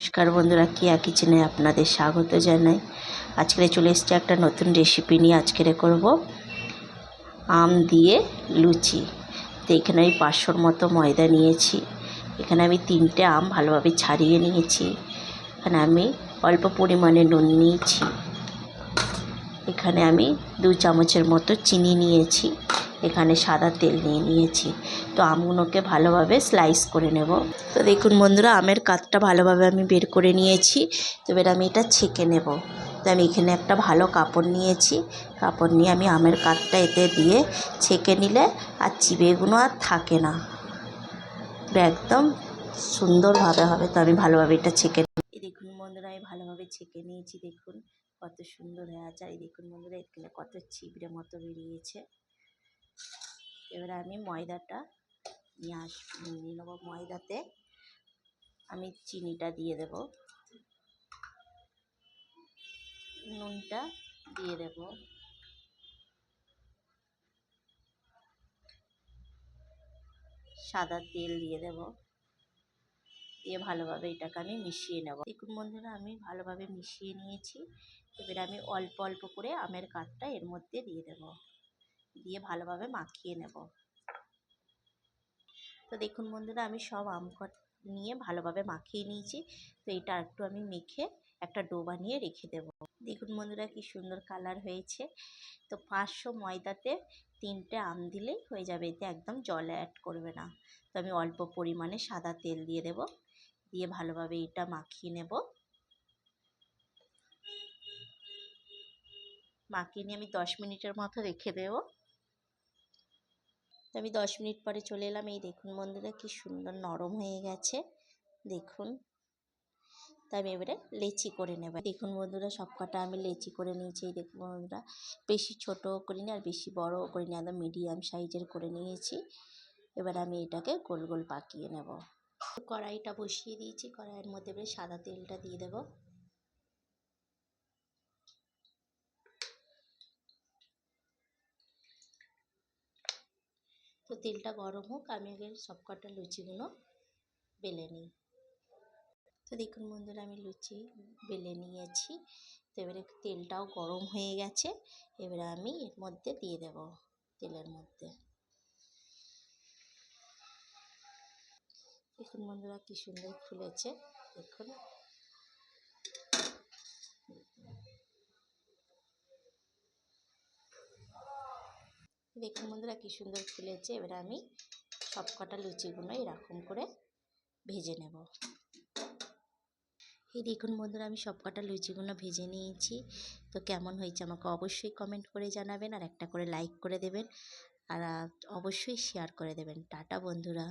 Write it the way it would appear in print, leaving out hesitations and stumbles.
নমস্কার বন্ধুরা, কিয়া কিচেনে আপনাদের স্বাগত জানাই। আজকে চলে এসেছি একটা নতুন রেসিপি নিয়ে। আজকে করব আম দিয়ে লুচি। তো এখানে আমি 500 মতো ময়দা নিয়েছি। এখানে আমি 3টে আম ভালোভাবে ছাড়িয়ে নিয়েছি। এখানে আমি অল্প পরিমাণে নুন নিয়েছি। এখানে আমি 2 চামচের মতো চিনি নিয়েছি। এখানে সাদা তেল নিয়েছি। তো আমগুলোকে ভালোভাবে স্লাইস করে নেব। তো দেখুন বন্ধুরা, আমের কাতটা ভালোভাবে আমি বের করে নিয়েছি। তো এবার আমি এটা ছেঁকে নেব। তো আমি এখানে একটা ভালো কাপড় নিয়েছি। কাপড় নিয়ে আমি আমের কাতটা এতে দিয়ে ছেঁকে নিলে আর চিবেগুলো আর থাকে না, একদম সুন্দরভাবে হবে। তো আমি ভালোভাবে এটা ছেঁকে এই দেখুন বন্ধুরা, আমি ভালোভাবে ছেঁকে নিয়েছি। দেখুন কত সুন্দর হয়ে আছে। এই দেখুন বন্ধুরা, এখানে কত চিবড়ে মতো বেরিয়েছে। এবার আমি ময়দাটা নিয়ে নেব। ময়দাতে আমি চিনিটা দিয়ে দেব, নুনটা দিয়ে দেব, সাদা তেল দিয়ে দেব, দিয়ে ভালোভাবে এটাকে আমি মিশিয়ে নেব। দেখুন বন্ধুরা, আমি ভালোভাবে মিশিয়ে নিয়েছি। এবার আমি অল্প অল্প করে আমের কাতটা এর মধ্যে দিয়ে দেব, দিয়ে ভালোভাবে মাখিয়ে নেব। তো দেখুন বন্ধুরা, আমি সব আম নিয়ে ভালোভাবে মাখিয়ে নিয়েছি। তো এটা একটু আমি মেখে একটা ডো বানিয়ে রেখে দেব। দেখুন বন্ধুরা, কি সুন্দর কালার হয়েছে। তো 500 ময়দাতে 3টে আম দিলেই হয়ে যাবে। এতে একদম জল অ্যাড করবে না। তো আমি অল্প পরিমাণে সাদা তেল দিয়ে দেব, দিয়ে ভালোভাবে এটা মাখিয়ে নেব। মাখিয়ে নিয়ে আমি 10 মিনিটের মতো রেখে দেব। তো আমি 10 মিনিট পরে চলে এলাম। এই দেখুন বন্ধুরা, কি সুন্দর নরম হয়ে গেছে। দেখুন, তো আমি এবারে লেচি করে নেব। দেখুন বন্ধুরা, সব কটা আমি লেচি করে নিয়েছি। এই দেখুন বন্ধুরা, বেশি ছোটও করিনি আর বেশি বড়ও করিনি, একদম মিডিয়াম সাইজের করে নিয়েছি। এবার আমি এটাকে গোল গোল পাকিয়ে নেব। কড়াইটা বসিয়ে দিয়েছি। কড়াইয়ের মধ্যে এবারে সাদা তেলটা দিয়ে দেব। তো তেলটা গরম হোক, আমি আগে সব কটা লুচিগুলো বেলে নিই। তো দেখুন বন্ধুরা, আমি লুচি বেলে নিয়েছি। তো এবারে তেলটাও গরম হয়ে গেছে। এবারে আমি এর মধ্যে দিয়ে দেব, তেলের মধ্যে। দেখুন বন্ধুরা, কি সুন্দর ফুলেছে। দেখুন, দেখুন বন্ধুরা, কি সুন্দর ফুলেছে। এবারে আমি সব কটা লুচিগুলো এরকম করে ভেজে নেব। এই দেখুন বন্ধুরা, আমি সব কটা লুচিগুলো ভেজে নিয়েছি। তো কেমন হয়েছে আমাকে অবশ্যই কমেন্ট করে জানাবেন, আর একটা করে লাইক করে দেবেন, আর অবশ্যই শেয়ার করে দেবেন। টাটা বন্ধুরা।